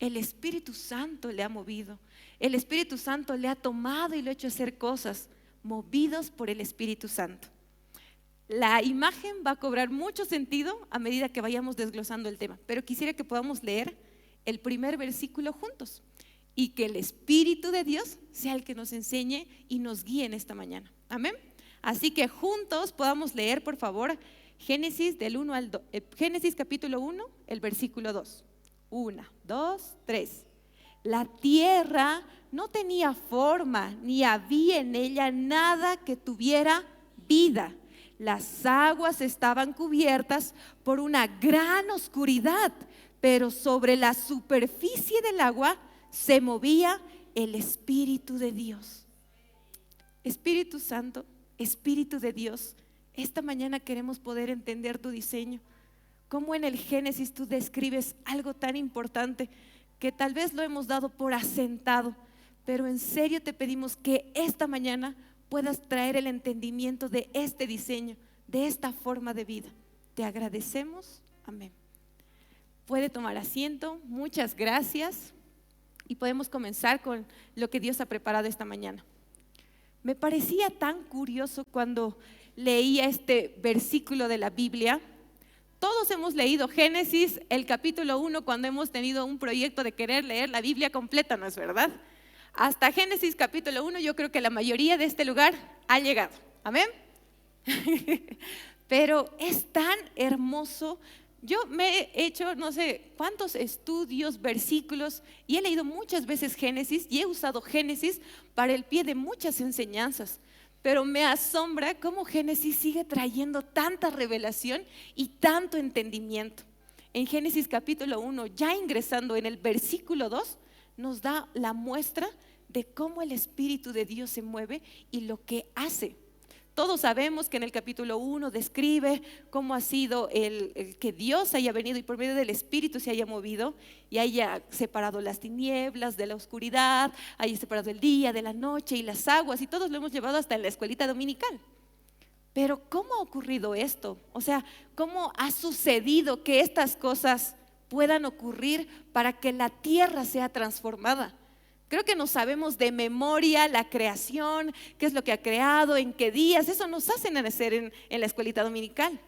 El Espíritu Santo le ha movido. El Espíritu Santo le ha tomado y le ha hecho hacer cosas movidos por el Espíritu Santo. La imagen va a cobrar mucho sentido a medida que vayamos desglosando el tema, pero quisiera que podamos leer el primer versículo juntos y que el Espíritu de Dios sea el que nos enseñe y nos guíe en esta mañana. Amén. Así que juntos podamos leer, por favor, Génesis Génesis capítulo 1, el versículo 2. 1, 2, 3. La tierra no tenía forma, ni había en ella nada que tuviera vida. Las aguas estaban cubiertas por una gran oscuridad, pero sobre la superficie del agua se movía el Espíritu de Dios. Espíritu Santo, Espíritu de Dios, esta mañana queremos poder entender tu diseño. Cómo en el Génesis tú describes algo tan importante que tal vez lo hemos dado por asentado, pero en serio te pedimos que esta mañana puedas traer el entendimiento de este diseño, de esta forma de vida. Te agradecemos. Amén. Puede tomar asiento. Muchas gracias. Y podemos comenzar con lo que Dios ha preparado esta mañana. Me parecía tan curioso cuando leía este versículo de la Biblia. Todos hemos leído Génesis, el capítulo 1, cuando hemos tenido un proyecto de querer leer la Biblia completa, ¿no es verdad? Hasta Génesis capítulo 1 yo creo que la mayoría de este lugar ha llegado. Amén. Pero es tan hermoso. Yo me he hecho no sé cuántos estudios, versículos, y he leído muchas veces Génesis y he usado Génesis para el pie de muchas enseñanzas. Pero me asombra cómo Génesis sigue trayendo tanta revelación y tanto entendimiento. En Génesis capítulo 1, ya ingresando en el versículo 2, nos da la muestra de cómo el Espíritu de Dios se mueve y lo que hace. Todos sabemos que en el capítulo 1 describe cómo ha sido el que Dios haya venido y por medio del Espíritu se haya movido y haya separado las tinieblas de la oscuridad, haya separado el día de la noche y las aguas, y todos lo hemos llevado hasta en la escuelita dominical. Pero ¿cómo ha ocurrido esto? O sea, ¿cómo ha sucedido que estas cosas puedan ocurrir para que la tierra sea transformada? Creo que no sabemos de memoria la creación, qué es lo que ha creado, en qué días. Eso nos hacen nacer en la escuelita dominical.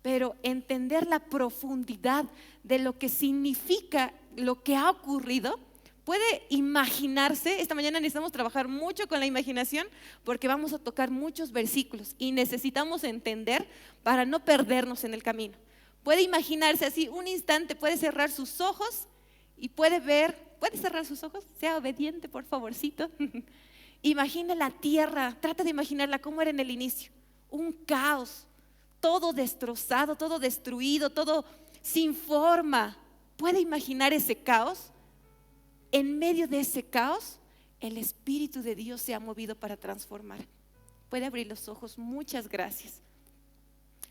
Pero entender la profundidad de lo que significa lo que ha ocurrido, puede imaginarse. Esta mañana necesitamos trabajar mucho con la imaginación porque vamos a tocar muchos versículos y necesitamos entender para no perdernos en el camino. Puede imaginarse así un instante, puede cerrar sus ojos y puede ver. ¿Puede cerrar sus ojos? Sea obediente, por favorcito. Imagine la tierra, trata de imaginarla como era en el inicio. Un caos, todo destrozado, todo destruido, todo sin forma. ¿Puede imaginar ese caos? En medio de ese caos, el Espíritu de Dios se ha movido para transformar. Puede abrir los ojos. Muchas gracias.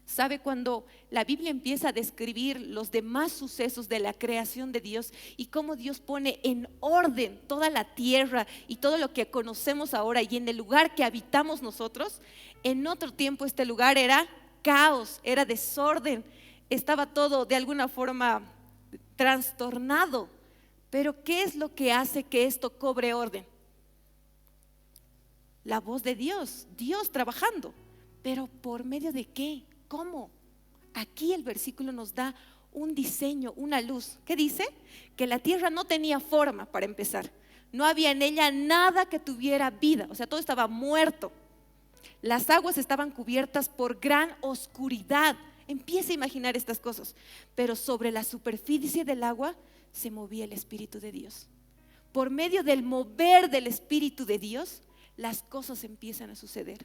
¿Sabe? Cuando la Biblia empieza a describir los demás sucesos de la creación de Dios y cómo Dios pone en orden toda la tierra y todo lo que conocemos ahora y en el lugar que habitamos nosotros, en otro tiempo este lugar era caos, era desorden, estaba todo de alguna forma trastornado. Pero ¿qué es lo que hace que esto cobre orden? La voz de Dios, Dios trabajando. ¿Pero por medio de qué? ¿Cómo? Aquí el versículo nos da un diseño, una luz. ¿Qué dice? Que la tierra no tenía forma, para empezar. No había en ella nada que tuviera vida, o sea, todo estaba muerto. Las aguas estaban cubiertas por gran oscuridad. Empieza a imaginar estas cosas. Pero sobre la superficie del agua se movía el Espíritu de Dios. Por medio del mover del Espíritu de Dios, las cosas empiezan a suceder.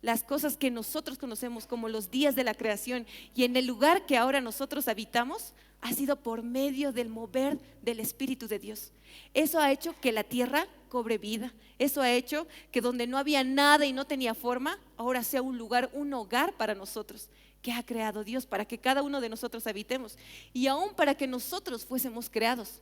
Las cosas que nosotros conocemos como los días de la creación y en el lugar que ahora nosotros habitamos, ha sido por medio del mover del Espíritu de Dios. Eso ha hecho que la tierra cobre vida. Eso ha hecho que donde no había nada y no tenía forma, ahora sea un lugar, un hogar para nosotros, que ha creado Dios para que cada uno de nosotros habitemos y aún para que nosotros fuésemos creados.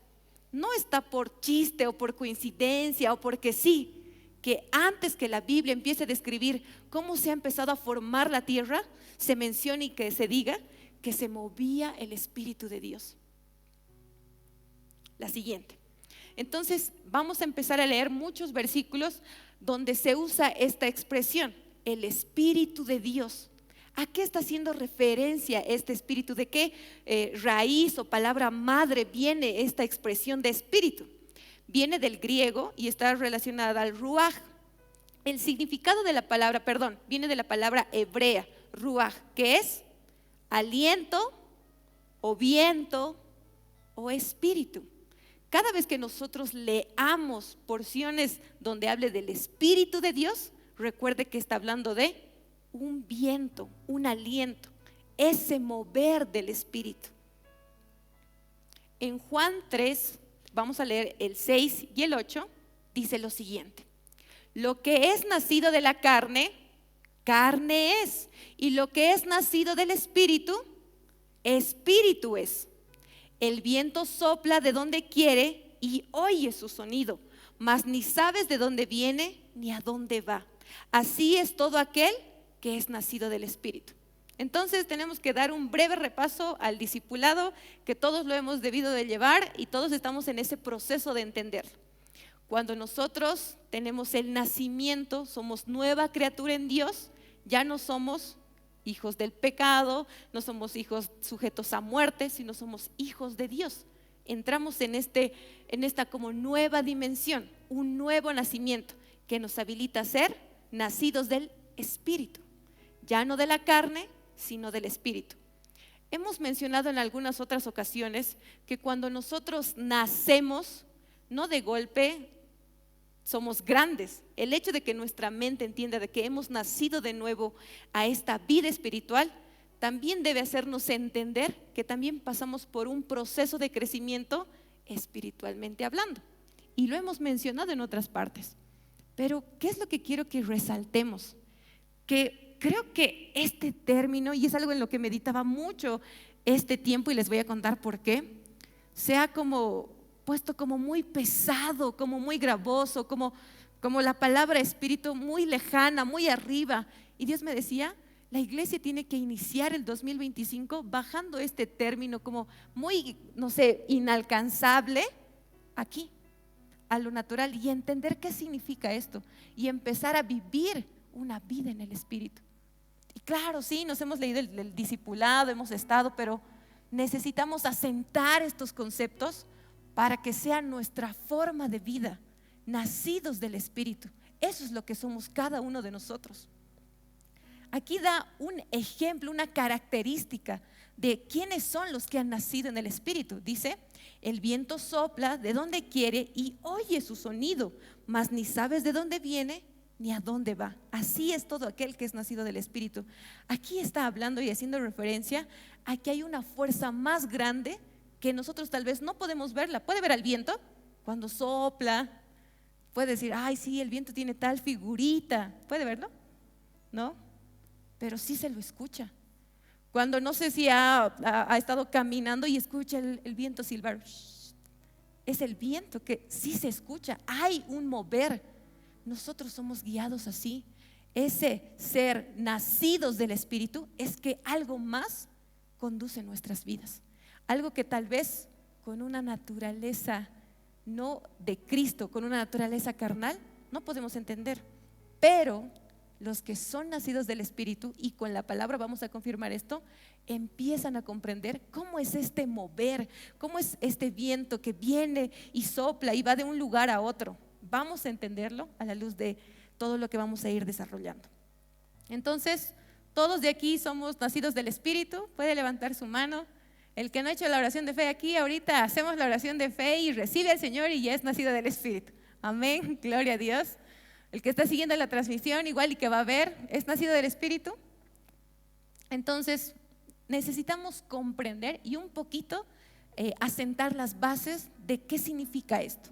No está por chiste o por coincidencia o porque sí, que antes que la Biblia empiece a describir cómo se ha empezado a formar la tierra, se mencione y que se diga que se movía el Espíritu de Dios. la siguiente. Entonces vamos a empezar a leer muchos versículos donde se usa esta expresión, el Espíritu de Dios. ¿A qué está haciendo referencia este espíritu? ¿De qué raíz o palabra madre viene esta expresión de espíritu? Viene del griego y está relacionada al ruaj. El significado de la palabra, viene de la palabra hebrea, ruaj, que es aliento o viento o espíritu. Cada vez que nosotros leamos porciones donde hable del Espíritu de Dios, recuerde que está hablando de un viento, un aliento, ese mover del Espíritu. En Juan 3, vamos a leer el 6 y el 8, dice lo siguiente: lo que es nacido de la carne, carne es, y lo que es nacido del Espíritu, espíritu es. El viento sopla de donde quiere y oye su sonido, mas ni sabes de dónde viene ni a dónde va. Así es todo aquel que es nacido del Espíritu. Entonces tenemos que dar un breve repaso al discipulado, que todos lo hemos debido de llevar y todos estamos en ese proceso de entenderlo. Cuando nosotros tenemos el nacimiento, somos nueva criatura en Dios, ya no somos hijos del pecado, no somos hijos sujetos a muerte, sino somos hijos de Dios. Entramos en esta como nueva dimensión, un nuevo nacimiento que nos habilita a ser nacidos del Espíritu, ya no de la carne, sino del Espíritu. Hemos mencionado en algunas otras ocasiones que cuando nosotros nacemos, no de golpe somos grandes. El hecho de que nuestra mente entienda de que hemos nacido de nuevo a esta vida espiritual también debe hacernos entender que también pasamos por un proceso de crecimiento espiritualmente hablando. Y lo hemos mencionado en otras partes. Pero ¿qué es lo que quiero que resaltemos? Que creo que este término, y es algo en lo que meditaba mucho este tiempo y les voy a contar por qué, se ha como puesto como muy pesado, como muy gravoso, como la palabra espíritu muy lejana, muy arriba. Y Dios me decía, la iglesia tiene que iniciar el 2025 bajando este término como muy, no sé, inalcanzable aquí, a lo natural, y entender qué significa esto y empezar a vivir una vida en el Espíritu. Y claro, sí, nos hemos leído el discipulado, hemos estado, pero necesitamos asentar estos conceptos para que sea nuestra forma de vida, nacidos del Espíritu. Eso es lo que somos cada uno de nosotros. Aquí da un ejemplo, una característica de quiénes son los que han nacido en el Espíritu. Dice, el viento sopla de donde quiere y oye su sonido, mas ni sabes de dónde viene ni a dónde va. Así es todo aquel que es nacido del Espíritu. Aquí está hablando y haciendo referencia a que hay una fuerza más grande que nosotros tal vez no podemos verla. Puede ver al viento cuando sopla, puede decir, ay sí, el viento tiene tal figurita, puede verlo, ¿no? Pero sí se lo escucha. Cuando no sé si ha estado caminando y escucha el viento silbar, es el viento que sí se escucha, hay un mover. Nosotros somos guiados así. Ese ser nacidos del Espíritu es que algo más conduce nuestras vidas. Algo que tal vez con una naturaleza no de Cristo, con una naturaleza carnal, no podemos entender. Pero los que son nacidos del Espíritu, y con la palabra vamos a confirmar esto, empiezan a comprender cómo es este mover, cómo es este viento que viene y sopla y va de un lugar a otro. Vamos a entenderlo a la luz de todo lo que vamos a ir desarrollando. Entonces, todos de aquí somos nacidos del Espíritu. Puede levantar su mano. El que no ha hecho la oración de fe aquí, ahorita hacemos la oración de fe y recibe al Señor y ya es nacido del Espíritu. Amén, gloria a Dios. El que está siguiendo la transmisión igual y que va a ver, es nacido del Espíritu. Entonces necesitamos comprender y un poquito asentar las bases de qué significa esto.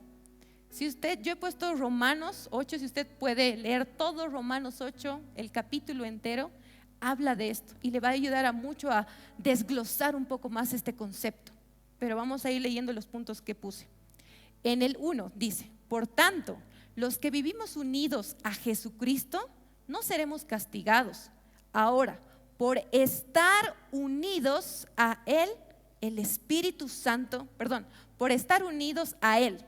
Yo he puesto Romanos 8, si usted puede leer todo Romanos 8, el capítulo entero, habla de esto y le va a ayudar a mucho a desglosar un poco más este concepto. Pero vamos a ir leyendo los puntos que puse. En el 1 dice, por tanto, los que vivimos unidos a Jesucristo no seremos castigados. Ahora, por estar unidos a Él, el Espíritu Santo, por estar unidos a Él.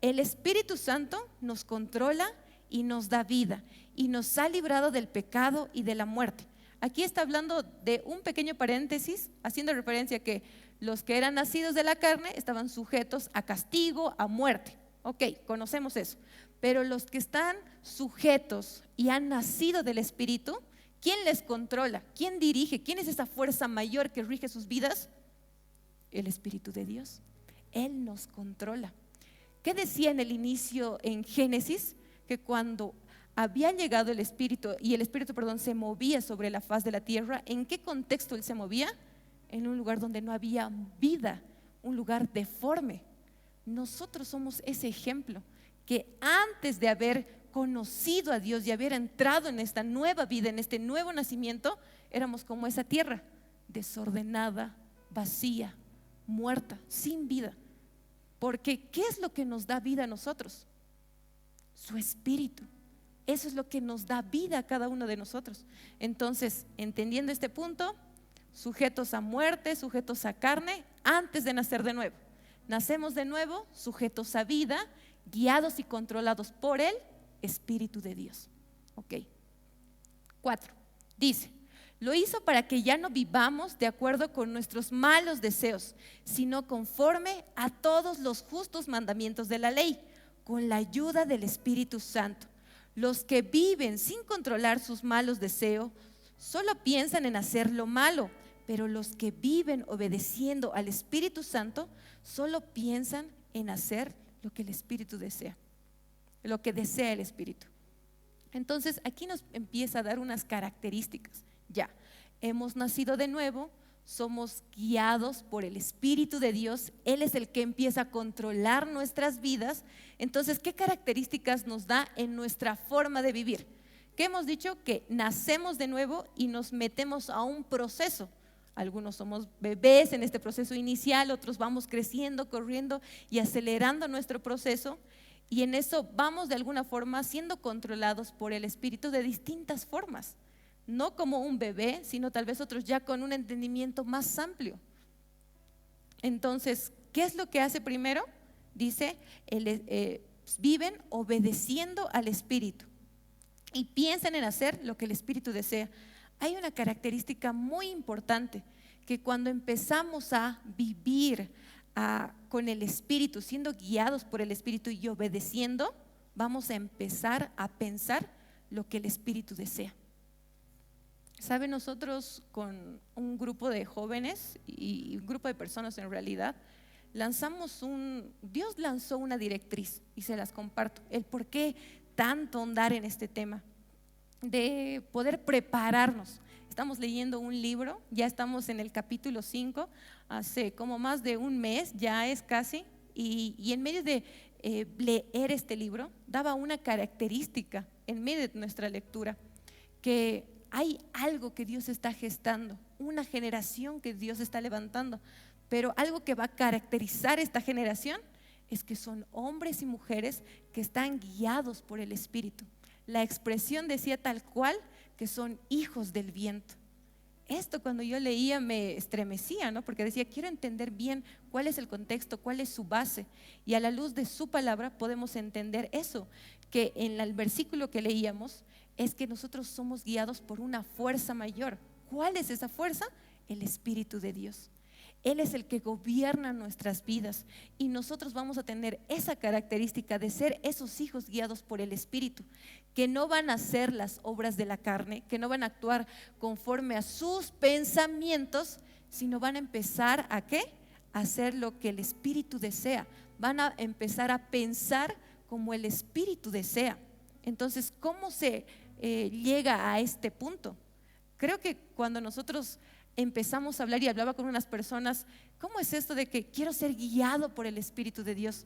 El Espíritu Santo nos controla y nos da vida y nos ha librado del pecado y de la muerte. Aquí está hablando de un pequeño paréntesis, haciendo referencia a que los que eran nacidos de la carne estaban sujetos a castigo, a muerte. Ok, conocemos eso. Pero los que están sujetos y han nacido del Espíritu, ¿quién les controla? ¿Quién dirige? ¿Quién es esa fuerza mayor que rige sus vidas? El Espíritu de Dios. Él nos controla. ¿Qué decía en el inicio en Génesis? Que cuando había llegado el Espíritu y el Espíritu, se movía sobre la faz de la tierra, ¿en qué contexto Él se movía? En un lugar donde no había vida, un lugar deforme. Nosotros somos ese ejemplo, que antes de haber conocido a Dios y haber entrado en esta nueva vida, en este nuevo nacimiento, éramos como esa tierra, desordenada, vacía, muerta, sin vida. Porque ¿qué es lo que nos da vida a nosotros? Su Espíritu. Eso es lo que nos da vida a cada uno de nosotros. Entonces, entendiendo este punto, sujetos a muerte, sujetos a carne, antes de nacer de nuevo. Nacemos de nuevo, sujetos a vida, guiados y controlados por el Espíritu de Dios. Ok. 4. Dice: lo hizo para que ya no vivamos de acuerdo con nuestros malos deseos, sino conforme a todos los justos mandamientos de la ley, con la ayuda del Espíritu Santo. Los que viven sin controlar sus malos deseos solo piensan en hacer lo malo, pero los que viven obedeciendo al Espíritu Santo solo piensan en hacer lo que el Espíritu desea, lo que desea el Espíritu. Entonces aquí nos empieza a dar unas características. Ya, hemos nacido de nuevo, somos guiados por el Espíritu de Dios, Él es el que empieza a controlar nuestras vidas. Entonces, ¿qué características nos da en nuestra forma de vivir? Que hemos dicho que nacemos de nuevo y nos metemos a un proceso. Algunos somos bebés en este proceso inicial, otros vamos creciendo, corriendo y acelerando nuestro proceso. Y en eso vamos de alguna forma siendo controlados por el Espíritu de distintas formas. No como un bebé, sino tal vez otros ya con un entendimiento más amplio. Entonces, ¿qué es lo que hace primero? Dice, viven obedeciendo al Espíritu y piensan en hacer lo que el Espíritu desea. Hay una característica muy importante, que cuando empezamos a vivir con el Espíritu, siendo guiados por el Espíritu y obedeciendo, vamos a empezar a pensar lo que el Espíritu desea. ¿Saben? Nosotros con un grupo de jóvenes y un grupo de personas en realidad, Dios lanzó una directriz y se las comparto. El por qué tanto ahondar en este tema, de poder prepararnos. Estamos leyendo un libro, ya estamos en el capítulo 5, hace como más de un mes, ya es casi, y en medio de leer este libro, daba una característica en medio de nuestra lectura, que hay algo que Dios está gestando, una generación que Dios está levantando, pero algo que va a caracterizar esta generación es que son hombres y mujeres que están guiados por el Espíritu. La expresión decía tal cual que son hijos del viento. Esto cuando yo leía me estremecía, ¿no? Porque decía, quiero entender bien cuál es el contexto, cuál es su base. Y a la luz de su palabra podemos entender eso, que en el versículo que leíamos es que nosotros somos guiados por una fuerza mayor. ¿Cuál es esa fuerza? El Espíritu de Dios. Él es el que gobierna nuestras vidas y nosotros vamos a tener esa característica de ser esos hijos guiados por el Espíritu, que no van a hacer las obras de la carne, que no van a actuar conforme a sus pensamientos, sino van a empezar ¿a qué? A hacer lo que el Espíritu desea. Van a empezar a pensar como el Espíritu desea. Entonces, ¿cómo se llega a este punto? Creo que cuando nosotros empezamos a hablar y hablaba con unas personas, ¿cómo es esto de que quiero ser guiado por el Espíritu de Dios?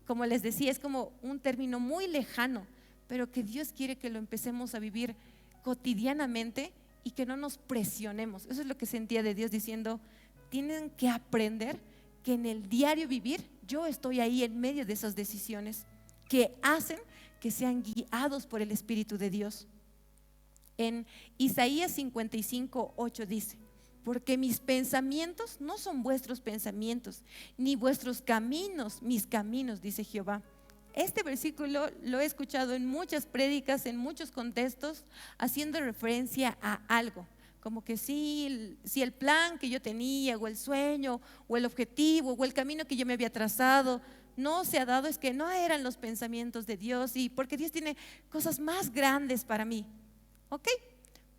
Como les decía, es como un término muy lejano, pero que Dios quiere que lo empecemos a vivir cotidianamente y que no nos presionemos. Eso es lo que sentía de Dios diciendo, tienen que aprender que en el diario vivir yo estoy ahí en medio de esas decisiones que hacen que sean guiados por el Espíritu de Dios. En Isaías 55:8 dice, porque mis pensamientos no son vuestros pensamientos, ni vuestros caminos mis caminos, dice Jehová. Este versículo lo he escuchado en muchas prédicas, en muchos contextos, haciendo referencia a algo, como que si el plan que yo tenía, o el sueño, o el objetivo, o el camino que yo me había trazado no se ha dado, es que no eran los pensamientos de Dios, y porque Dios tiene cosas más grandes para mí. ¿Ok?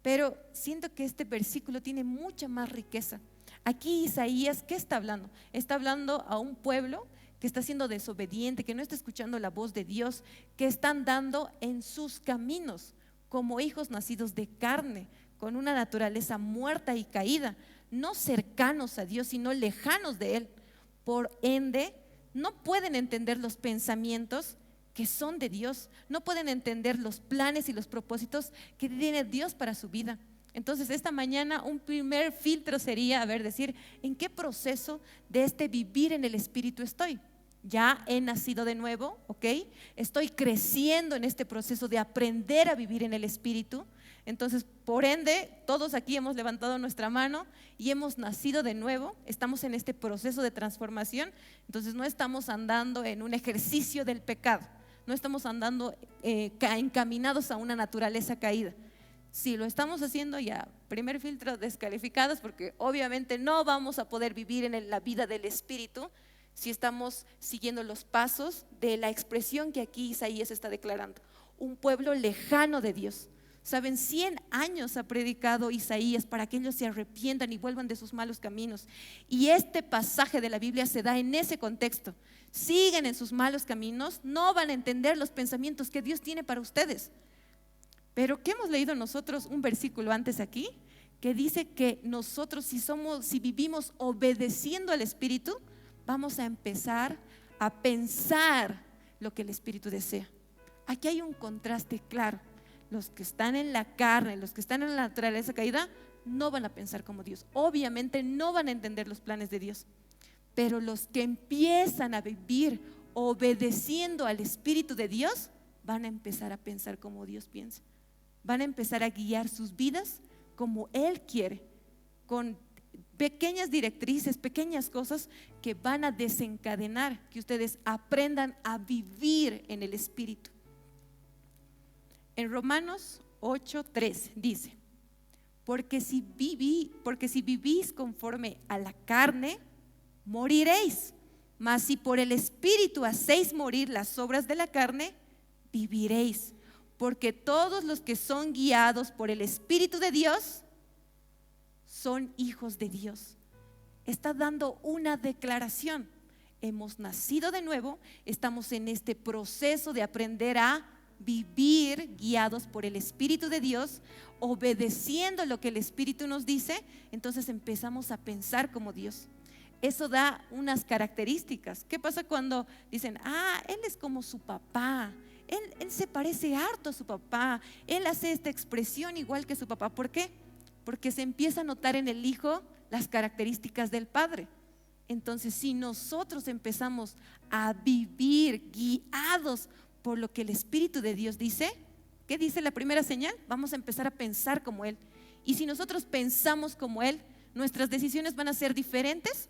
Pero siento que este versículo tiene mucha más riqueza. Aquí Isaías, ¿qué está hablando? Está hablando a un pueblo que está siendo desobediente, que no está escuchando la voz de Dios, que están dando en sus caminos como hijos nacidos de carne, con una naturaleza muerta y caída, no cercanos a Dios, sino lejanos de Él. Por ende, no pueden entender los pensamientos que son de Dios, no pueden entender los planes y los propósitos que tiene Dios para su vida. Entonces esta mañana un primer filtro sería, decir, ¿en qué proceso de este vivir en el Espíritu estoy? Ya he nacido de nuevo, ¿ok? Estoy creciendo en este proceso de aprender a vivir en el Espíritu. Entonces, por ende, todos aquí hemos levantado nuestra mano y hemos nacido de nuevo. Estamos en este proceso de transformación. Entonces, no estamos andando en un ejercicio del pecado. No estamos andando encaminados a una naturaleza caída. Si lo estamos haciendo, ya, primer filtro, descalificados, porque obviamente no vamos a poder vivir en la vida del Espíritu si estamos siguiendo los pasos de la expresión que aquí Isaías está declarando. Un pueblo lejano de Dios. Saben, 100 años ha predicado Isaías para que ellos se arrepientan y vuelvan de sus malos caminos. Y este pasaje de la Biblia se da en ese contexto. Siguen en sus malos caminos, no van a entender los pensamientos que Dios tiene para ustedes. Pero ¿qué hemos leído nosotros un versículo antes aquí? Que dice que nosotros si vivimos obedeciendo al Espíritu, vamos a empezar a pensar lo que el Espíritu desea. Aquí hay un contraste claro. Los que están en la carne, los que están en la naturaleza caída, no van a pensar como Dios. Obviamente no van a entender los planes de Dios. Pero los que empiezan a vivir obedeciendo al Espíritu de Dios, van a empezar a pensar como Dios piensa. Van a empezar a guiar sus vidas como Él quiere, con pequeñas directrices, pequeñas cosas que van a desencadenar que ustedes aprendan a vivir en el Espíritu. En Romanos 8:3 dice: porque si vivís conforme a la carne, moriréis, mas si por el Espíritu hacéis morir las obras de la carne, viviréis. Porque todos los que son guiados por el Espíritu de Dios son hijos de Dios. Está dando una declaración. Hemos nacido de nuevo, estamos en este proceso de aprender a vivir guiados por el Espíritu de Dios, obedeciendo lo que el Espíritu nos dice. Entonces empezamos a pensar como Dios. Eso da unas características. ¿Qué pasa cuando dicen, él es como su papá? Él se parece harto a su papá, él hace esta expresión igual que su papá. ¿Por qué? Porque se empieza a notar en el hijo las características del padre. Entonces, si nosotros empezamos a vivir guiados por lo que el Espíritu de Dios dice, ¿qué dice la primera señal? Vamos a empezar a pensar como Él. Y si nosotros pensamos como Él, ¿nuestras decisiones van a ser diferentes?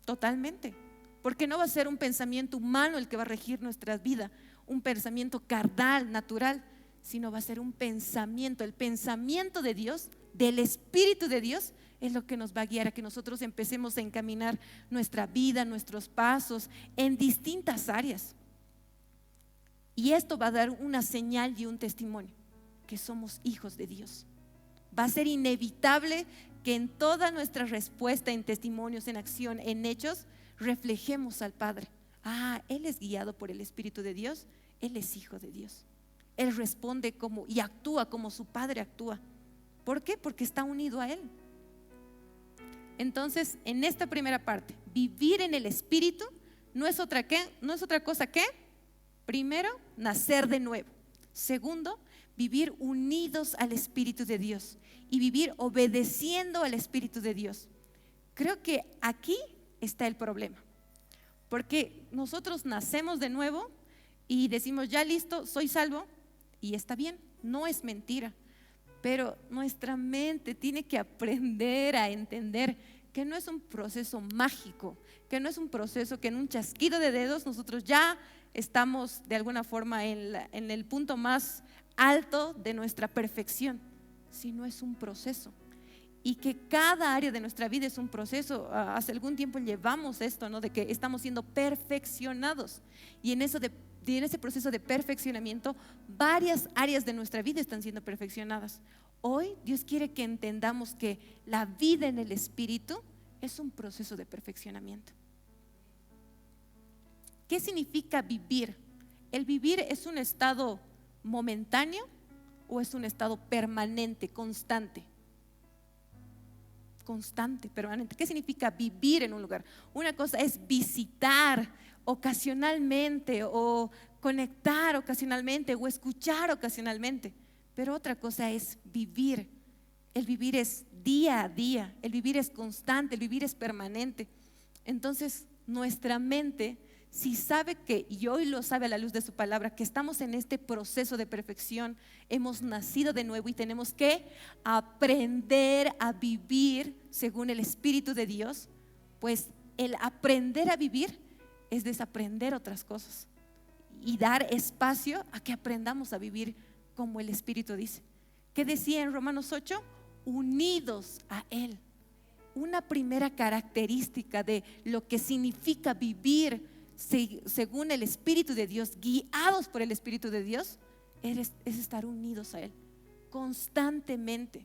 Totalmente. Porque no va a ser un pensamiento humano el que va a regir nuestra vida, un pensamiento carnal, natural, sino va a ser un pensamiento, el pensamiento de Dios, del Espíritu de Dios, es lo que nos va a guiar a que nosotros empecemos a encaminar nuestra vida, nuestros pasos en distintas áreas. Y esto va a dar una señal y un testimonio, que somos hijos de Dios. Va a ser inevitable que en toda nuestra respuesta, en testimonios, en acción, en hechos, reflejemos al Padre. Él es guiado por el Espíritu de Dios, Él es hijo de Dios. Él responde y actúa como su Padre actúa. ¿Por qué? Porque está unido a Él. Entonces, en esta primera parte, vivir en el Espíritu no es otra cosa que, primero, nacer de nuevo. Segundo, vivir unidos al Espíritu de Dios y vivir obedeciendo al Espíritu de Dios. Creo que aquí está el problema, porque nosotros nacemos de nuevo y decimos, ya listo, soy salvo, y está bien, no es mentira. Pero nuestra mente tiene que aprender a entender que no es un proceso mágico, que no es un proceso que en un chasquido de dedos nosotros ya estamos de alguna forma en el punto más alto de nuestra perfección, sino es un proceso. Y que cada área de nuestra vida es un proceso. Hace algún tiempo llevamos esto, ¿no? De que estamos siendo perfeccionados. Y en ese proceso de perfeccionamiento, varias áreas de nuestra vida están siendo perfeccionadas. Hoy Dios quiere que entendamos que la vida en el Espíritu es un proceso de perfeccionamiento. ¿Qué significa vivir? ¿El vivir es un estado momentáneo o es un estado permanente, constante? Constante, permanente. ¿Qué significa vivir en un lugar? Una cosa es visitar ocasionalmente o conectar ocasionalmente o escuchar ocasionalmente, pero otra cosa es vivir. El vivir es día a día, el vivir es constante, el vivir es permanente. Entonces nuestra mente, si sabe que, y hoy lo sabe a la luz de su palabra, que estamos en este proceso de perfección, hemos nacido de nuevo y tenemos que aprender a vivir según el Espíritu de Dios, pues el aprender a vivir es desaprender otras cosas y dar espacio a que aprendamos a vivir como el Espíritu dice. ¿Qué decía en Romanos 8? Unidos a Él. Una primera característica de lo que significa vivir según el Espíritu de Dios, guiados por el Espíritu de Dios, es estar unidos a Él constantemente,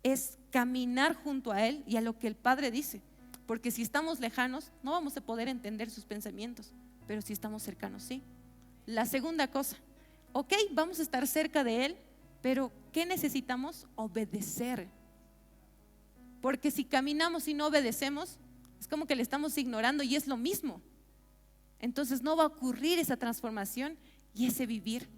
es caminar junto a Él y a lo que el Padre dice, porque si estamos lejanos no vamos a poder entender sus pensamientos, pero si estamos cercanos sí. La segunda cosa, ok, vamos a estar cerca de Él, pero ¿qué necesitamos? Obedecer, porque si caminamos y no obedecemos es como que le estamos ignorando y es lo mismo. Entonces no va a ocurrir esa transformación y ese vivir.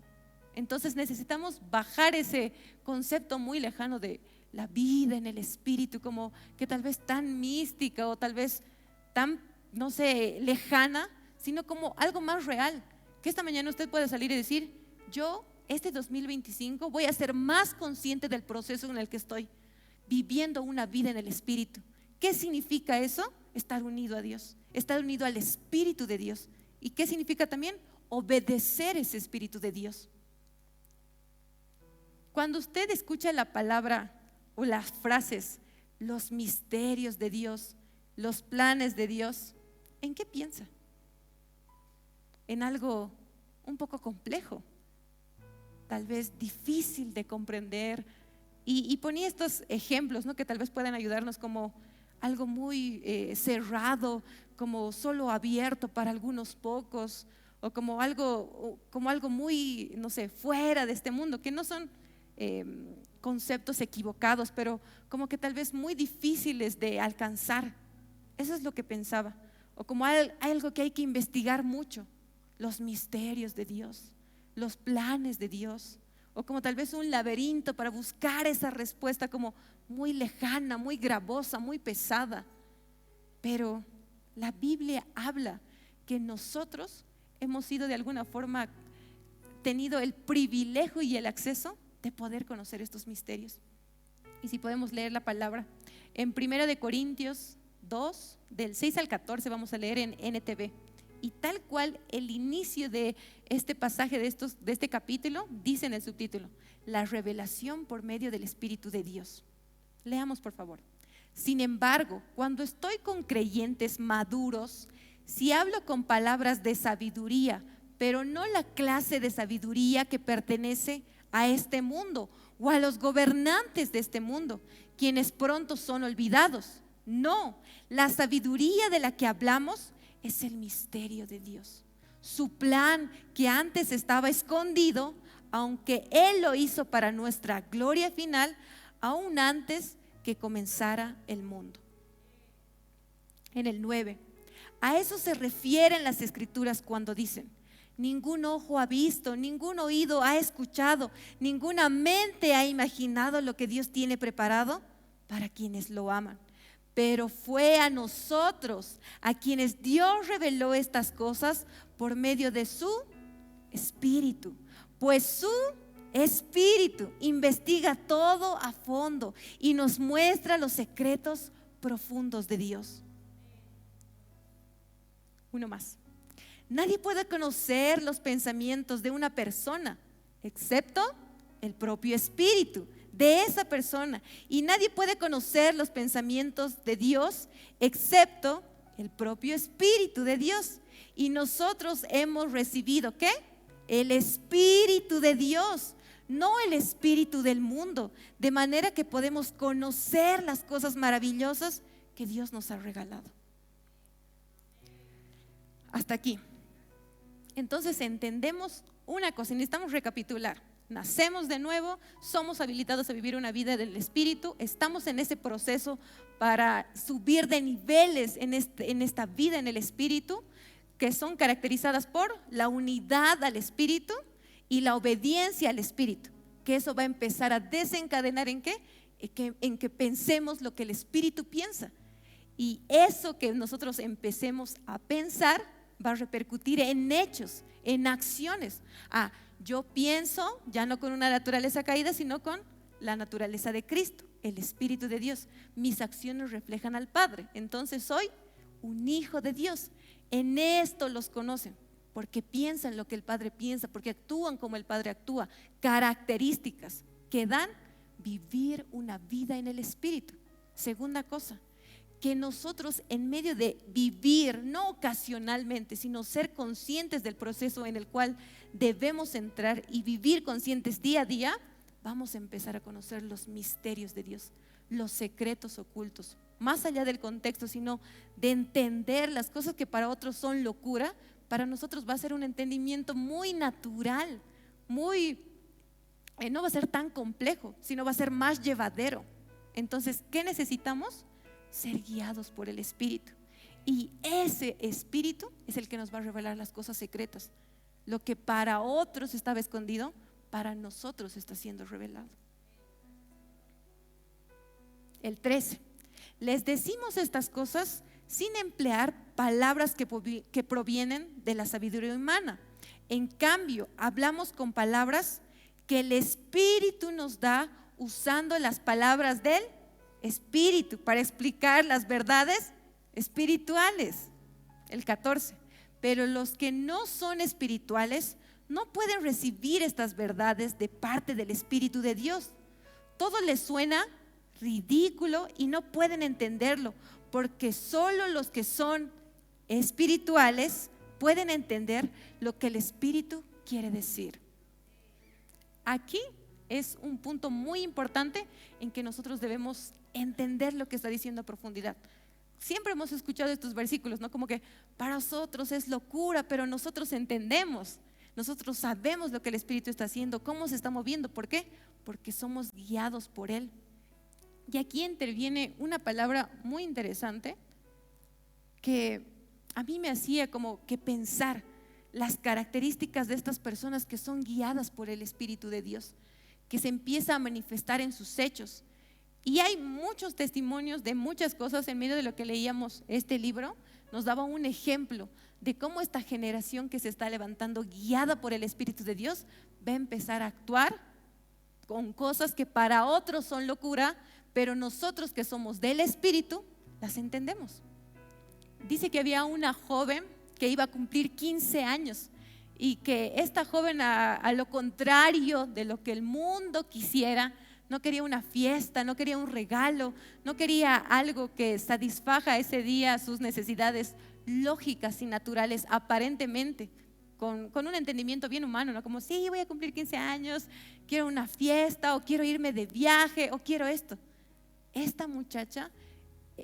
Entonces necesitamos bajar ese concepto muy lejano de la vida en el Espíritu, como que tal vez tan mística o tal vez tan, no sé, lejana, sino como algo más real. Que esta mañana usted pueda salir y decir, yo este 2025 voy a ser más consciente del proceso en el que estoy, viviendo una vida en el Espíritu. ¿Qué significa eso? Estar unido a Dios, estar unido al Espíritu de Dios. ¿Y qué significa también? Obedecer ese Espíritu de Dios. Cuando usted escucha la palabra o las frases, los misterios de Dios, los planes de Dios, ¿en qué piensa? En algo un poco complejo, tal vez difícil de comprender. Y ponía estos ejemplos, ¿no? Que tal vez puedan ayudarnos, como algo muy cerrado, como solo abierto para algunos pocos, o como algo muy, no sé, fuera de este mundo, que no son conceptos equivocados, pero como que tal vez muy difíciles de alcanzar. Eso es lo que pensaba. O como algo que hay que investigar mucho, los misterios de Dios, los planes de Dios, o como tal vez un laberinto para buscar esa respuesta, como muy lejana, muy gravosa, muy pesada. Pero la Biblia habla que nosotros hemos sido de alguna forma tenido el privilegio y el acceso de poder conocer estos misterios. Y si podemos leer la palabra en 1 Corintios 2, del 6 al 14, vamos a leer en NTV. Y tal cual el inicio de este pasaje, de este capítulo, dice en el subtítulo: la revelación por medio del Espíritu de Dios. Leamos por favor. Sin embargo, cuando estoy con creyentes maduros, si hablo con palabras de sabiduría, pero no la clase de sabiduría que pertenece a este mundo o a los gobernantes de este mundo, quienes pronto son olvidados. No, la sabiduría de la que hablamos es el misterio de Dios, su plan que antes estaba escondido, aunque Él lo hizo para nuestra gloria final, aún antes que comenzara el mundo. En el 9, a eso se refieren las Escrituras cuando dicen: ningún ojo ha visto, ningún oído ha escuchado, ninguna mente ha imaginado lo que Dios tiene preparado para quienes lo aman. Pero fue a nosotros a quienes Dios reveló estas cosas por medio de su Espíritu, pues su Espíritu investiga todo a fondo y nos muestra los secretos profundos de Dios. Uno más. Nadie puede conocer los pensamientos de una persona excepto el propio Espíritu de esa persona. Y nadie puede conocer los pensamientos de Dios excepto el propio Espíritu de Dios. Y nosotros hemos recibido, ¿qué? El Espíritu de Dios, no el espíritu del mundo, de manera que podemos conocer las cosas maravillosas que Dios nos ha regalado. Hasta aquí. Entonces entendemos una cosa y necesitamos recapitular. Nacemos de nuevo, somos habilitados a vivir una vida del Espíritu, estamos en ese proceso para subir de niveles en esta vida en el Espíritu, que son caracterizadas por la unidad al Espíritu y la obediencia al Espíritu, que eso va a empezar a desencadenar ¿en qué? En que pensemos lo que el Espíritu piensa. Y eso que nosotros empecemos a pensar va a repercutir en hechos, en acciones. Yo pienso ya no con una naturaleza caída, sino con la naturaleza de Cristo, el Espíritu de Dios. Mis acciones reflejan al Padre. Entonces soy un hijo de Dios. En esto los conocen, porque piensan lo que el Padre piensa, porque actúan como el Padre actúa. Características que dan vivir una vida en el Espíritu. Segunda cosa, que nosotros en medio de vivir, no ocasionalmente, sino ser conscientes del proceso en el cual debemos entrar y vivir conscientes día a día, vamos a empezar a conocer los misterios de Dios, los secretos ocultos, más allá del contexto, sino de entender las cosas que para otros son locura, para nosotros va a ser un entendimiento muy natural, no va a ser tan complejo, sino va a ser más llevadero. Entonces, ¿qué necesitamos? Ser guiados por el Espíritu. Y ese Espíritu es el que nos va a revelar las cosas secretas. Lo que para otros estaba escondido, para nosotros está siendo revelado. El 13. Les decimos estas cosas sin emplear palabras que provienen de la sabiduría humana. En cambio, hablamos con palabras que el Espíritu nos da, usando las palabras del Espíritu para explicar las verdades espirituales. El 14. Pero los que no son espirituales no pueden recibir estas verdades de parte del Espíritu de Dios. Todo les suena ridículo y no pueden entenderlo, porque solo los que son espirituales pueden entender lo que el Espíritu quiere decir. Aquí es un punto muy importante en que nosotros debemos entender lo que está diciendo a profundidad. Siempre hemos escuchado estos versículos, ¿no? Como que para nosotros es locura, pero nosotros entendemos, nosotros sabemos lo que el Espíritu está haciendo, cómo se está moviendo. ¿Por qué? Porque somos guiados por Él. Y aquí interviene una palabra muy interesante que a mí me hacía como que pensar las características de estas personas que son guiadas por el Espíritu de Dios, que se empieza a manifestar en sus hechos. Y hay muchos testimonios de muchas cosas. En medio de lo que leíamos este libro, nos daba un ejemplo de cómo esta generación que se está levantando, guiada por el Espíritu de Dios, va a empezar a actuar con cosas que para otros son locura, pero nosotros que somos del Espíritu, las entendemos. Dice que había una joven que iba a cumplir 15 años y que esta joven, a lo contrario de lo que el mundo quisiera, no quería una fiesta, no quería un regalo, no quería algo que satisfaga ese día sus necesidades lógicas y naturales, aparentemente, con un entendimiento bien humano, ¿no? Como, sí, voy a cumplir 15 años, quiero una fiesta, o quiero irme de viaje, o quiero esto. Esta muchacha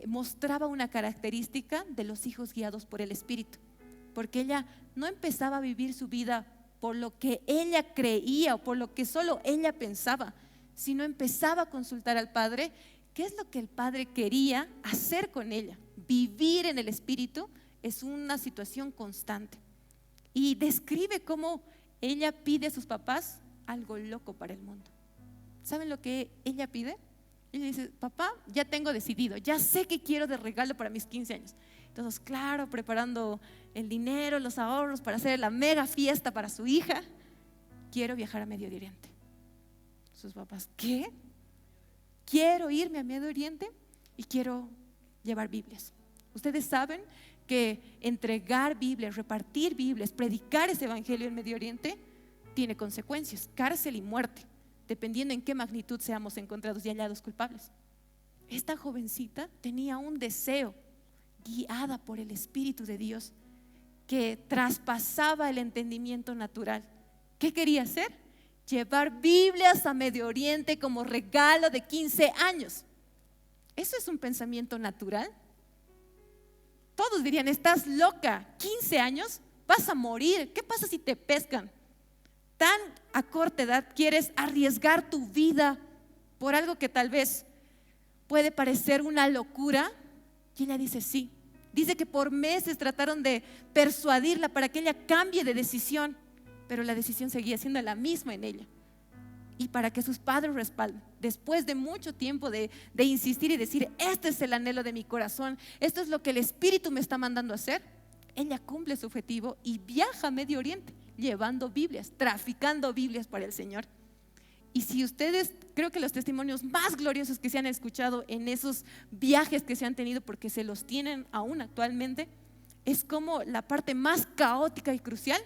mostraba una característica de los hijos guiados por el Espíritu, porque ella no empezaba a vivir su vida por lo que ella creía o por lo que solo ella pensaba, sino empezaba a consultar al Padre qué es lo que el Padre quería hacer con ella. Vivir en el Espíritu es una situación constante. Y describe cómo ella pide a sus papás algo loco para el mundo. ¿Saben lo que ella pide? Ella dice, papá, ya tengo decidido, ya sé qué quiero de regalo para mis 15 años. Entonces, claro, preparando el dinero, los ahorros para hacer la mega fiesta para su hija. Quiero viajar a Medio Oriente. sus papás, ¿qué? Quiero irme a Medio Oriente y quiero llevar Biblias. Ustedes saben que entregar Biblias, repartir Biblias, predicar ese evangelio en Medio Oriente tiene consecuencias, cárcel y muerte, dependiendo en qué magnitud seamos encontrados y hallados culpables. Esta jovencita tenía un deseo, guiada por el Espíritu de Dios, que traspasaba el entendimiento natural. ¿Qué quería hacer? Llevar Biblias a Medio Oriente como regalo de 15 años. ¿Eso es un pensamiento natural? Todos dirían, estás loca, 15 años, vas a morir, ¿qué pasa si te pescan? Tan a corta edad quieres arriesgar tu vida por algo que tal vez puede parecer una locura. Y ella dice sí. Dice que por meses trataron de persuadirla para que ella cambie de decisión, pero la decisión seguía siendo la misma en ella. Y para que sus padres respalden, después de mucho tiempo de insistir y decir, este es el anhelo de mi corazón, esto es lo que el Espíritu me está mandando a hacer, ella cumple su objetivo y viaja a Medio Oriente llevando Biblias, traficando Biblias para el Señor. Y si ustedes, creo que los testimonios más gloriosos que se han escuchado en esos viajes que se han tenido, porque se los tienen aún actualmente, es como la parte más caótica y crucial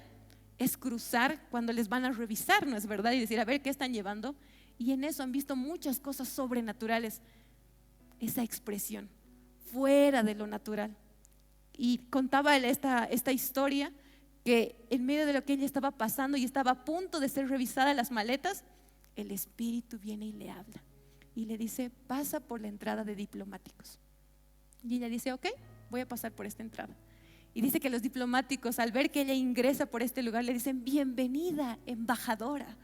es cruzar cuando les van a revisar, ¿no es verdad? Y decir, a ver, ¿qué están llevando? Y en eso han visto muchas cosas sobrenaturales. Esa expresión, fuera de lo natural. Y contaba él esta historia, que en medio de lo que ella estaba pasando y estaba a punto de ser revisada las maletas, el Espíritu viene y le habla. Y le dice, pasa por la entrada de diplomáticos. Y ella dice, ok, voy a pasar por esta entrada. Y dice que los diplomáticos, al ver que ella ingresa por este lugar, le dicen, bienvenida, embajadora.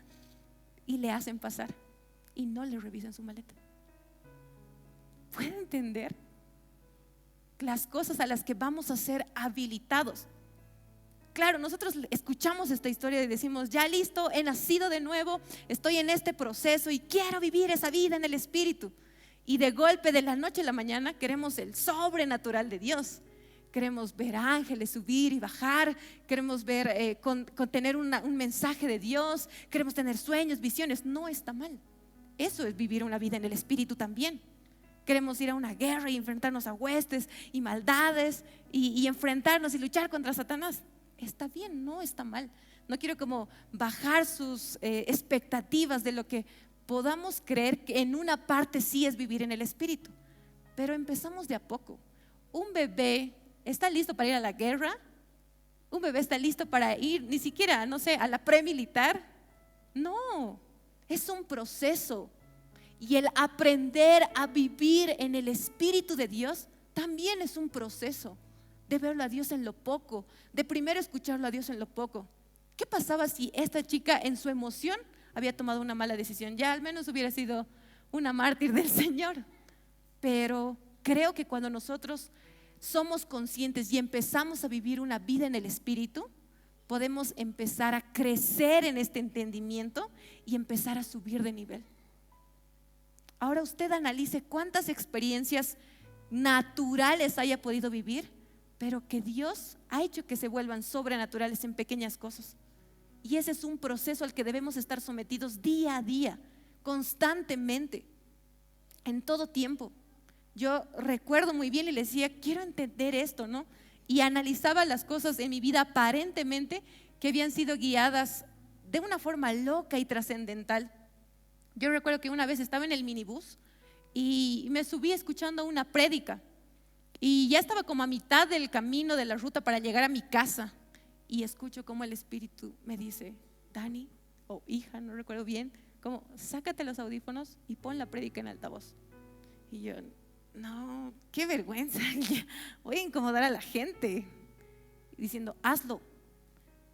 Y le hacen pasar. Y no le revisan su maleta. ¿Pueden entender las cosas a las que vamos a ser habilitados? Claro, nosotros escuchamos esta historia y decimos, ya listo, he nacido de nuevo, estoy en este proceso y quiero vivir esa vida en el Espíritu. Y de golpe, de la noche a la mañana, queremos el sobrenatural de Dios. Queremos ver ángeles subir y bajar, queremos ver, tener un mensaje de Dios, queremos tener sueños, visiones. No está mal. Eso es vivir una vida en el Espíritu también. Queremos ir a una guerra y enfrentarnos a huestes y maldades y enfrentarnos y luchar contra Satanás. Está bien, no está mal. No quiero como bajar sus expectativas de lo que podamos creer que en una parte sí es vivir en el Espíritu. Pero empezamos de a poco. Un bebé está listo para ir a la guerra. Un bebé está listo para ir ni siquiera, no sé, a la premilitar. No, es un proceso. Y el aprender a vivir en el Espíritu de Dios también es un proceso. De verlo a Dios en lo poco, de primero escucharlo a Dios en lo poco. ¿Qué pasaba si esta chica en su emoción había tomado una mala decisión? Ya al menos hubiera sido una mártir del Señor. Pero creo que cuando nosotros somos conscientes y empezamos a vivir una vida en el Espíritu, podemos empezar a crecer en este entendimiento y empezar a subir de nivel. Ahora usted analice cuántas experiencias naturales haya podido vivir, pero que Dios ha hecho que se vuelvan sobrenaturales en pequeñas cosas. Y ese es un proceso al que debemos estar sometidos día a día, constantemente, en todo tiempo. Yo recuerdo muy bien y le decía, quiero entender esto, ¿no? Y analizaba las cosas en mi vida aparentemente que habían sido guiadas de una forma loca y trascendental. Yo recuerdo que una vez estaba en el minibús y me subí escuchando una prédica. Y ya estaba como a mitad del camino de la ruta para llegar a mi casa. Y escucho como el Espíritu me dice, Dani, o hija, no recuerdo bien, como sácate los audífonos y pon la prédica en altavoz. Y yo, no, qué vergüenza, voy a incomodar a la gente. Diciendo, hazlo.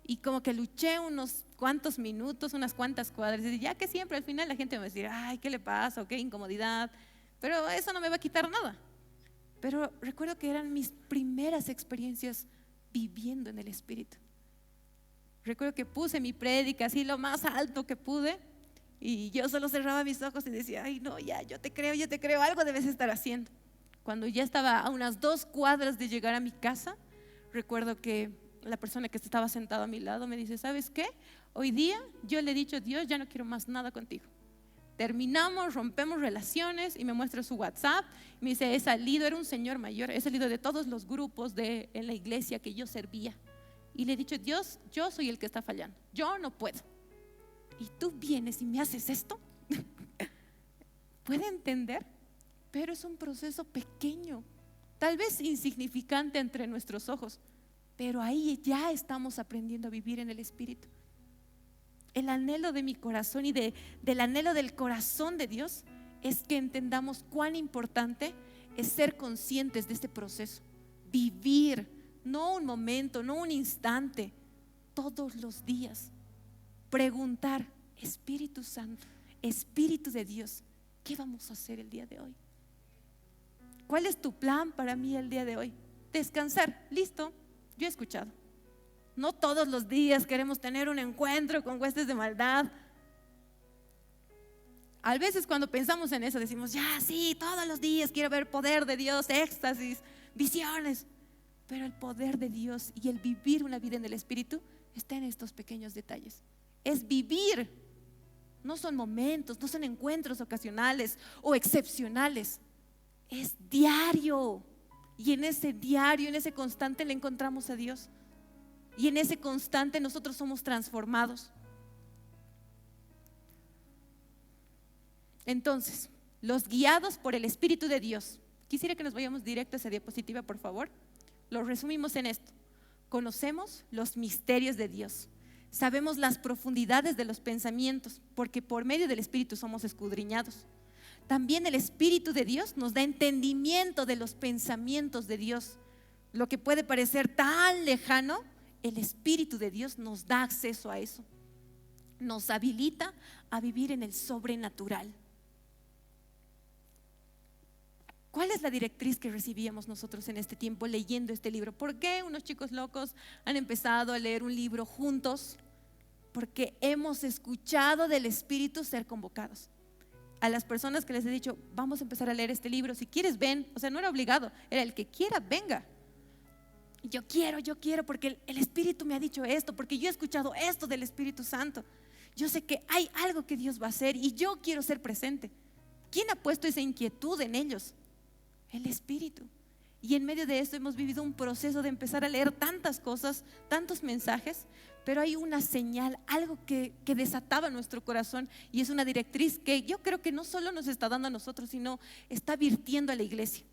Y como que luché unos cuantos minutos, unas cuantas cuadras. Y ya que siempre al final la gente me va a decir, ay, ¿qué le pasa? O qué incomodidad. Pero eso no me va a quitar nada. Pero recuerdo que eran mis primeras experiencias viviendo en el Espíritu. Recuerdo que puse mi prédica así lo más alto que pude y yo solo cerraba mis ojos y decía, ay no, ya, yo te creo, algo debes estar haciendo. Cuando ya estaba a unas 2 cuadras de llegar a mi casa, recuerdo que la persona que estaba sentada a mi lado me dice, ¿sabes qué? Hoy día yo le he dicho a Dios, ya no quiero más nada contigo. Terminamos, rompemos relaciones y me muestra su WhatsApp. Me dice, he salido, era un señor mayor, he salido de todos los grupos en la iglesia que yo servía. Y le he dicho, Dios, yo soy el que está fallando, yo no puedo. Y tú vienes y me haces esto. ¿Puede entender? Pero es un proceso pequeño, tal vez insignificante entre nuestros ojos, pero ahí ya estamos aprendiendo a vivir en el Espíritu. El anhelo de mi corazón y del anhelo del corazón de Dios es que entendamos cuán importante es ser conscientes de este proceso, vivir, no un momento, no un instante, todos los días. Preguntar, Espíritu Santo, Espíritu de Dios, ¿qué vamos a hacer el día de hoy? ¿Cuál es tu plan para mí el día de hoy? Descansar, listo, yo he escuchado. No todos los días queremos tener un encuentro con huestes de maldad. A veces cuando pensamos en eso decimos, ya sí, todos los días quiero ver poder de Dios, éxtasis, visiones. Pero el poder de Dios y el vivir una vida en el Espíritu está en estos pequeños detalles. Es vivir, no son momentos, no son encuentros ocasionales o excepcionales. Es diario. Y en ese diario, en ese constante le encontramos a Dios. Y en ese constante nosotros somos transformados. Entonces, los guiados por el Espíritu de Dios. Quisiera que nos vayamos directo a esa diapositiva, por favor. Lo resumimos en esto. Conocemos los misterios de Dios. Sabemos las profundidades de los pensamientos, porque por medio del Espíritu somos escudriñados. También el Espíritu de Dios nos da entendimiento de los pensamientos de Dios. Lo que puede parecer tan lejano, el Espíritu de Dios nos da acceso a eso. Nos habilita a vivir en el sobrenatural. ¿Cuál es la directriz que recibíamos nosotros en este tiempo leyendo este libro? ¿Por qué unos chicos locos han empezado a leer un libro juntos? Porque hemos escuchado del Espíritu ser convocados. A las personas que les he dicho, vamos a empezar a leer este libro, si quieres ven, o sea, no era obligado, era el que quiera, venga. Yo quiero porque el Espíritu me ha dicho esto, porque yo he escuchado esto del Espíritu Santo. Yo sé que hay algo que Dios va a hacer y yo quiero ser presente. ¿Quién ha puesto esa inquietud en ellos? El Espíritu. Y en medio de esto hemos vivido un proceso de empezar a leer tantas cosas, tantos mensajes, pero hay una señal, algo que desataba nuestro corazón, y es una directriz que yo creo que no solo nos está dando a nosotros, sino está virtiendo a la iglesia.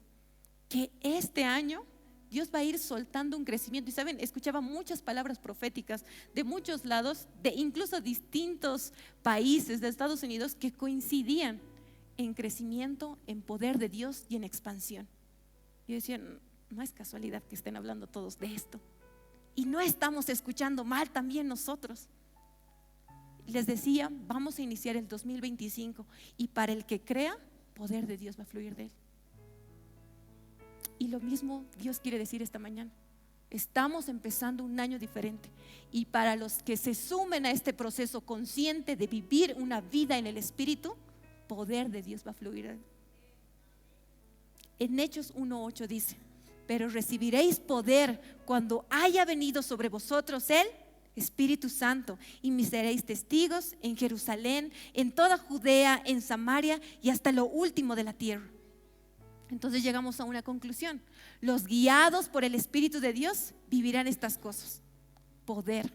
Que este año Dios va a ir soltando un crecimiento. Y saben, escuchaba muchas palabras proféticas de muchos lados, de incluso distintos países de Estados Unidos, que coincidían en crecimiento, en poder de Dios y en expansión. Yo decía, no es casualidad que estén hablando todos de esto. Y no estamos escuchando mal también nosotros. Les decía, vamos a iniciar el 2025 y para el que crea, poder de Dios va a fluir de él. Y lo mismo Dios quiere decir esta mañana. Estamos empezando un año diferente, y para los que se sumen a este proceso consciente de vivir una vida en el Espíritu, poder de Dios va a fluir. En Hechos 1:8 dice, pero recibiréis poder cuando haya venido sobre vosotros el Espíritu Santo, y me seréis testigos en Jerusalén, en toda Judea, en Samaria y hasta lo último de la tierra. Entonces llegamos a una conclusión. Los guiados por el Espíritu de Dios vivirán estas cosas. Poder.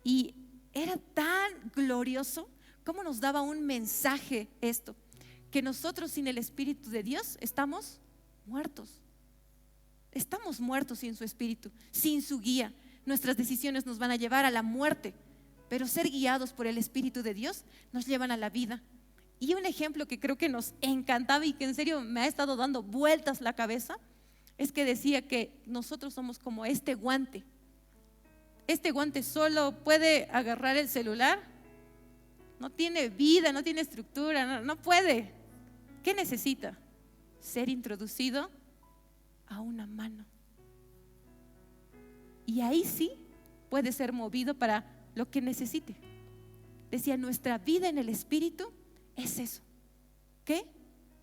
Y era tan glorioso como nos daba un mensaje esto, que nosotros sin el Espíritu de Dios estamos muertos. Estamos muertos sin su Espíritu, sin su guía. Nuestras decisiones nos van a llevar a la muerte, pero ser guiados por el Espíritu de Dios nos llevan a la vida. Y un ejemplo que creo que nos encantaba y que en serio me ha estado dando vueltas la cabeza, es que decía que nosotros somos como este guante. Este guante solo puede agarrar el celular, no tiene vida, no tiene estructura, no puede. ¿Qué necesita? Ser introducido a una mano. Y ahí sí puede ser movido para lo que necesite. Decía, nuestra vida en el Espíritu es eso. ¿Qué?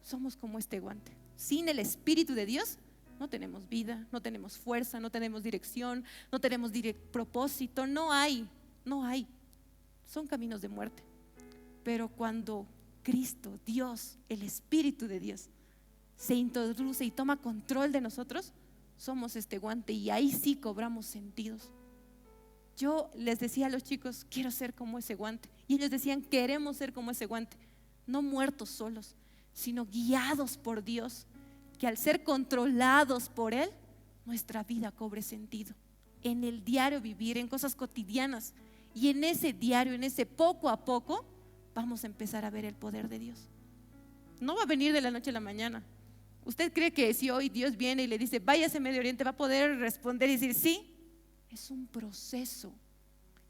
Somos como este guante. Sin el Espíritu de Dios no tenemos vida, no tenemos fuerza, no tenemos dirección, no tenemos propósito, no hay. Son caminos de muerte. Pero cuando Cristo, Dios, el Espíritu de Dios, se introduce y toma control de nosotros, somos este guante y ahí sí cobramos sentidos. Yo les decía a los chicos, quiero ser como ese guante, y ellos decían, queremos ser como ese guante, no muertos solos, sino guiados por Dios, que al ser controlados por Él, nuestra vida cobre sentido, en el diario vivir, en cosas cotidianas, y en ese diario, en ese poco a poco, vamos a empezar a ver el poder de Dios. No va a venir de la noche a la mañana. ¿Usted cree que si hoy Dios viene y le dice, váyase a Medio Oriente, va a poder responder y decir sí? Es un proceso.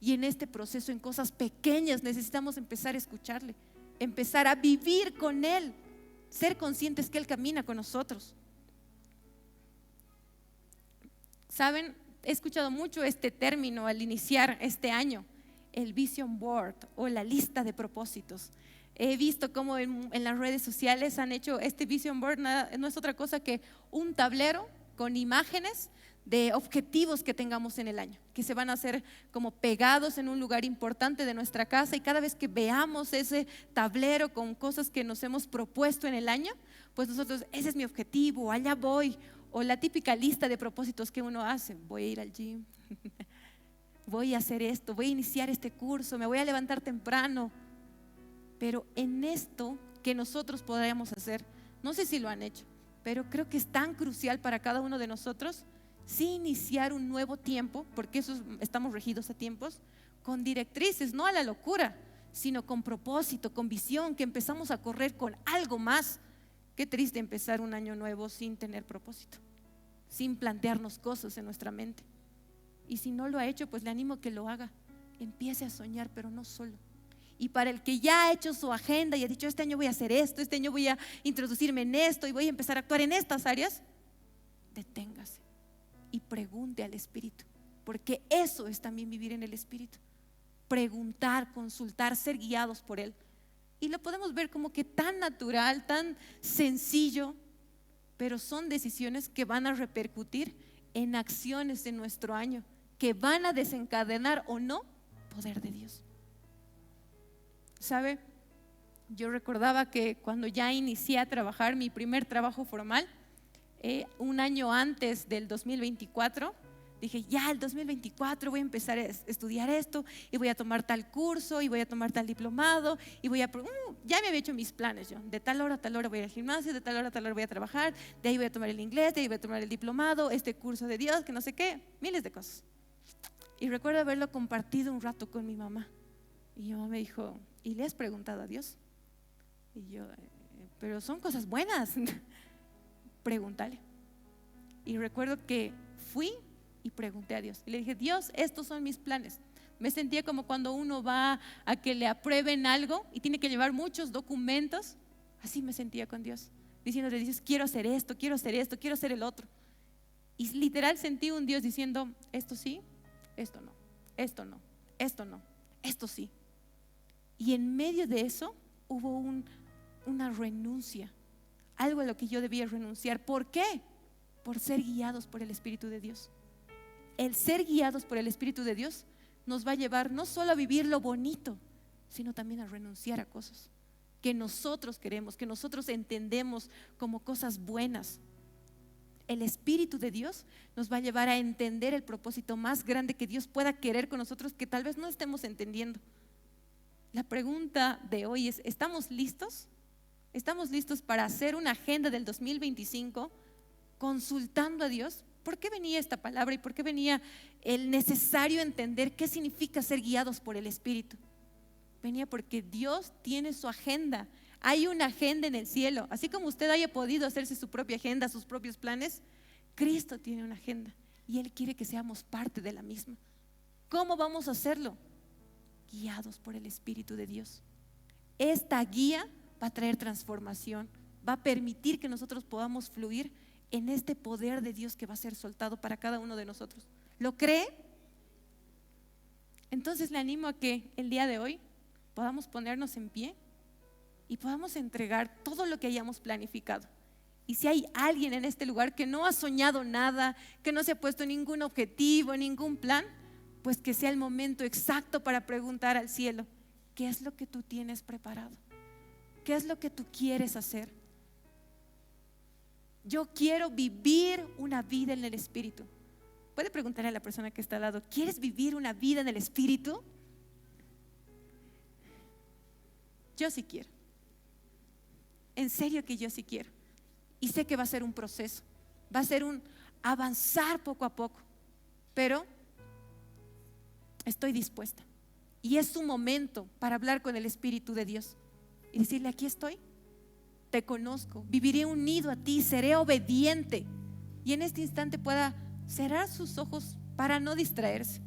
Y en este proceso, en cosas pequeñas, necesitamos empezar a escucharle, empezar a vivir con Él, ser conscientes que Él camina con nosotros. ¿Saben? He escuchado mucho este término al iniciar este año, el Vision Board o la lista de propósitos. He visto cómo en las redes sociales han hecho este Vision Board, no es otra cosa que un tablero con imágenes de objetivos que tengamos en el año, que se van a hacer como pegados en un lugar importante de nuestra casa, y cada vez que veamos ese tablero con cosas que nos hemos propuesto en el año, pues nosotros, ese es mi objetivo, allá voy. O la típica lista de propósitos que uno hace, voy a ir al gym, voy a hacer esto, voy a iniciar este curso, me voy a levantar temprano. Pero en esto que nosotros podríamos hacer, no sé si lo han hecho, pero creo que es tan crucial para cada uno de nosotros, sí iniciar un nuevo tiempo, porque estamos regidos a tiempos, con directrices, no a la locura, sino con propósito, con visión, que empezamos a correr con algo más. Qué triste empezar un año nuevo sin tener propósito, sin plantearnos cosas en nuestra mente. Y si no lo ha hecho, pues le animo a que lo haga. Empiece a soñar, pero no solo. Y para el que ya ha hecho su agenda y ha dicho, este año voy a hacer esto, este año voy a introducirme en esto y voy a empezar a actuar en estas áreas, deténgase y pregunte al Espíritu, porque eso es también vivir en el Espíritu. Preguntar, consultar, ser guiados por Él. Y lo podemos ver como que tan natural, tan sencillo, pero son decisiones que van a repercutir en acciones de nuestro año, que van a desencadenar o no poder de Dios. ¿Sabe? Yo recordaba que cuando ya inicié a trabajar mi primer trabajo formal, un año antes del 2024, dije, ya el 2024 voy a empezar a estudiar esto y voy a tomar tal curso y voy a tomar tal diplomado y ya me había hecho mis planes yo, de tal hora a tal hora voy a ir al gimnasio, de tal hora a tal hora voy a trabajar, de ahí voy a tomar el inglés, de ahí voy a tomar el diplomado, este curso de Dios, que no sé qué, miles de cosas. Y recuerdo haberlo compartido un rato con mi mamá, y mi mamá me dijo, ¿y le has preguntado a Dios? Y yo, pero son cosas buenas, pregúntale. Y recuerdo que fui y pregunté a Dios y le dije, Dios, estos son mis planes. Me sentía como cuando uno va a que le aprueben algo y tiene que llevar muchos documentos. Así me sentía con Dios, diciéndole, Dios, quiero hacer esto, quiero hacer esto, quiero hacer el otro. Y literal sentí un Dios diciendo, esto sí, esto no, esto no, esto no, esto sí. Y en medio de eso hubo una renuncia, algo a lo que yo debía renunciar. ¿Por qué? Por ser guiados por el Espíritu de Dios. El ser guiados por el Espíritu de Dios nos va a llevar no solo a vivir lo bonito, sino también a renunciar a cosas que nosotros queremos, que nosotros entendemos como cosas buenas. El Espíritu de Dios nos va a llevar a entender el propósito más grande que Dios pueda querer con nosotros, que tal vez no estemos entendiendo. La pregunta de hoy es, ¿estamos listos? ¿Estamos listos para hacer una agenda del 2025 consultando a Dios? ¿Por qué venía esta palabra y por qué venía el necesario entender qué significa ser guiados por el Espíritu? Venía porque Dios tiene su agenda. Hay una agenda en el cielo. Así como usted haya podido hacerse su propia agenda, sus propios planes, Cristo tiene una agenda y Él quiere que seamos parte de la misma. ¿Cómo vamos a hacerlo? Guiados por el Espíritu de Dios. Esta guía va a traer transformación, va a permitir que nosotros podamos fluir en este poder de Dios que va a ser soltado para cada uno de nosotros. ¿Lo cree? Entonces le animo a que el día de hoy podamos ponernos en pie y podamos entregar todo lo que hayamos planificado. Y si hay alguien en este lugar que no ha soñado nada, que no se ha puesto ningún objetivo, ningún plan, pues que sea el momento exacto para preguntar al cielo, ¿qué es lo que tú tienes preparado? ¿Qué es lo que tú quieres hacer? Yo quiero vivir una vida en el Espíritu. Puede preguntarle a la persona que está al lado: ¿quieres vivir una vida en el Espíritu? Yo sí quiero. En serio que yo sí quiero. Y sé que va a ser un proceso, va a ser un avanzar poco a poco, pero estoy dispuesta. Y es un momento para hablar con el Espíritu de Dios y decirle: aquí estoy, te conozco, viviré unido a ti, seré obediente. Y en este instante pueda cerrar sus ojos para no distraerse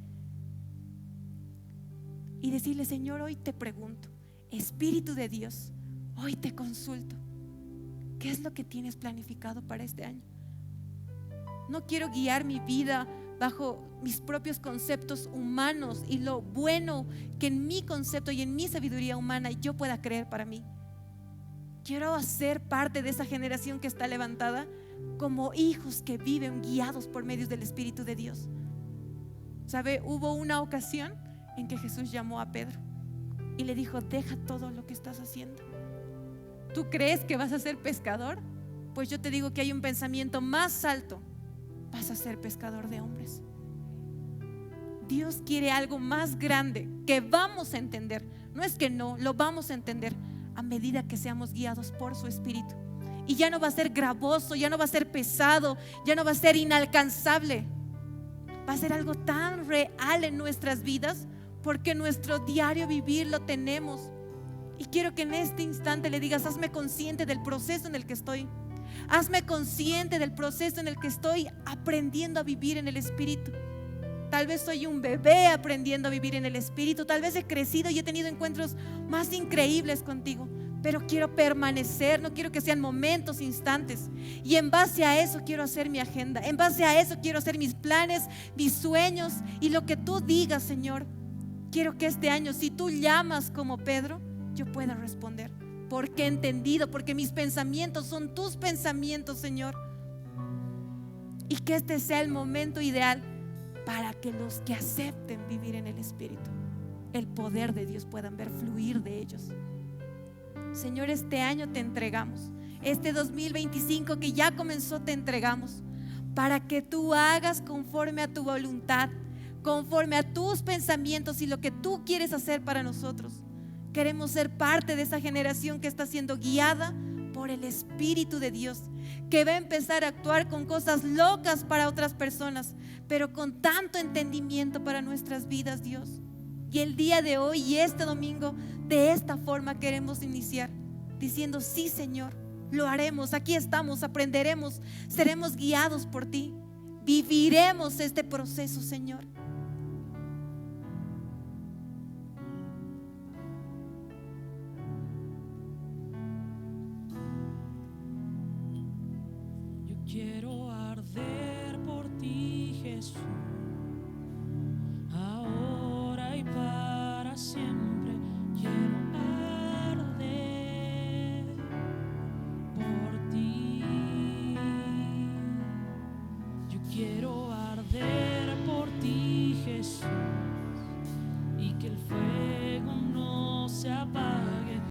y decirle: Señor, hoy te pregunto, Espíritu de Dios, hoy te consulto, ¿qué es lo que tienes planificado para este año? No quiero guiar mi vida bajo mis propios conceptos humanos y lo bueno que en mi concepto y en mi sabiduría humana yo pueda creer para mí. Quiero ser parte de esa generación que está levantada como hijos que viven guiados por medios del Espíritu de Dios. ¿Sabe? Hubo una ocasión en que Jesús llamó a Pedro y le dijo: deja todo lo que estás haciendo. ¿Tú crees que vas a ser pescador? Pues yo te digo que hay un pensamiento más alto: vas a ser pescador de hombres. Dios quiere algo más grande que vamos a entender. No es que no, lo vamos a entender a medida que seamos guiados por su Espíritu. Y ya no va a ser gravoso, ya no va a ser pesado, ya no va a ser inalcanzable. Va a ser algo tan real en nuestras vidas, porque nuestro diario vivir lo tenemos. Y quiero que en este instante le digas: hazme consciente del proceso en el que estoy. Hazme consciente del proceso en el que estoy aprendiendo a vivir en el Espíritu. Tal vez soy un bebé aprendiendo a vivir en el Espíritu. Tal vez he crecido y he tenido encuentros más increíbles contigo, pero quiero permanecer, no quiero que sean momentos, instantes. Y en base a eso quiero hacer mi agenda. En base a eso quiero hacer mis planes, mis sueños y lo que tú digas, Señor. Quiero que este año, si tú llamas como Pedro, yo pueda responder, porque he entendido, porque mis pensamientos son tus pensamientos, Señor. Y que este sea el momento ideal para que los que acepten vivir en el Espíritu, el poder de Dios puedan ver fluir de ellos. Señor, este año te entregamos, este 2025 que ya comenzó te entregamos, para que tú hagas conforme a tu voluntad, conforme a tus pensamientos y lo que tú quieres hacer para nosotros. Queremos ser parte de esa generación que está siendo guiada por el Espíritu de Dios, que va a empezar a actuar con cosas locas para otras personas, pero con tanto entendimiento para nuestras vidas, Dios. Y el día de hoy y este domingo, de esta forma queremos iniciar, diciendo: sí, Señor, lo haremos, aquí estamos, aprenderemos, seremos guiados por ti, viviremos este proceso, Señor. Quiero arder por ti, Jesús, ahora y para siempre. Quiero arder por ti. Yo quiero